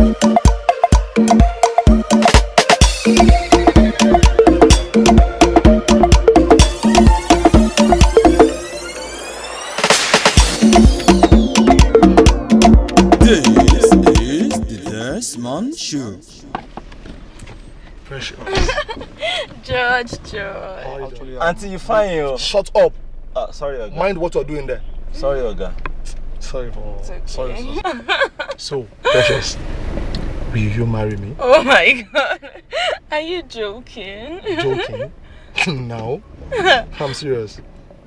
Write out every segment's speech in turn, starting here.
This is the Desmond Show. Precious. George. Auntie, you fine, yo. Shut up. Sorry, Oga. Mind what you're doing there. Sorry, Oga. Sorry for. It's okay. Sorry. So, Precious, will you marry me? Oh my God. Are you joking? Joking? No. I'm serious.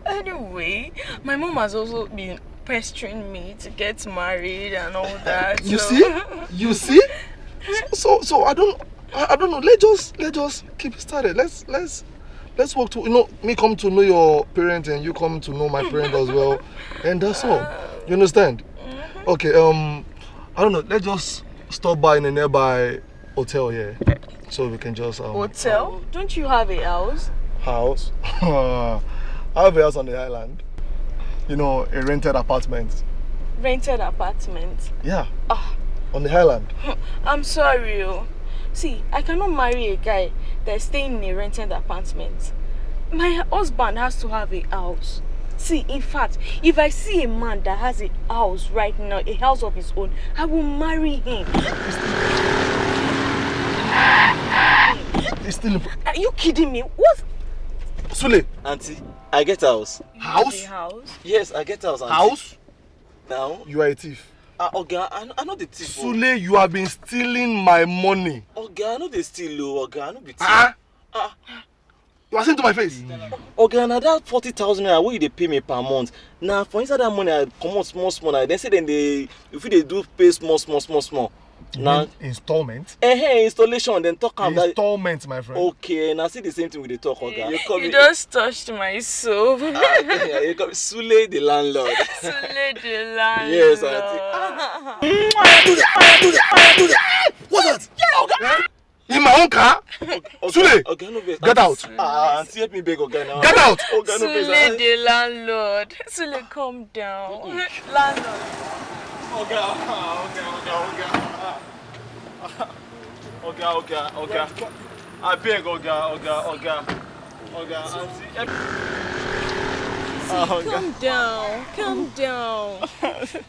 Anyway, my mom has also been pestering me to get married and all that. You so- see? You see? So I don't know. Let's just keep it started. Let's work to me come to know your parents and you come to know my parents as well, and that's all. You understand? Okay. I don't know. Let's just stop by in a nearby hotel here, so we can just Hotel? Don't you have a house? house. I have a house on the island. You know, a rented apartment. Rented apartment? Yeah. On the island. I'm sorry. See, I cannot marry a guy that's staying in a rented apartment. My husband has to have a house. See, in fact, if I see a man that has a house right now, a house of his own, I will marry him. It's still. Are you kidding me? What? Sule. Auntie, I get house. House? A house? Yes, I get house, Auntie. House? Now? You are a thief. Oga, I know the thief. Sule, you have been stealing my money. Oga, I know they steal, Oga, I know the thief. You are saying to my face. Oga, now that 40,000 naira wey you dey pay me per month. Now for inside that money I come out small. Then say then if they do pay small. Now Installment. Installation then talk am that. Installment, my friend. Okay, now see the same thing with the talk, Oga. You just touched my soul. You call me Sule the landlord. Sule the landlord. Yes, Auntie. What's that? In my own car? Sule, Oga, no vex. get out. Auntie, help me beg Oga now. Get out. Oga, no vex. Sule the landlord. Sule, calm down. Landlord. Oga. I beg Oga. Auntie, help me.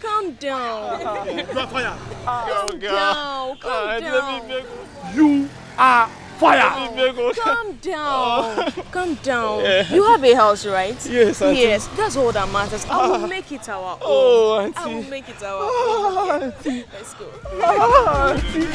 Calm down. You are fire. You are fire. Calm down. You have a house, right? Yes, Auntie. Yes, that's all that matters. I will make it our own. Oh, Auntie. I will make it our own. Let's go. Auntie.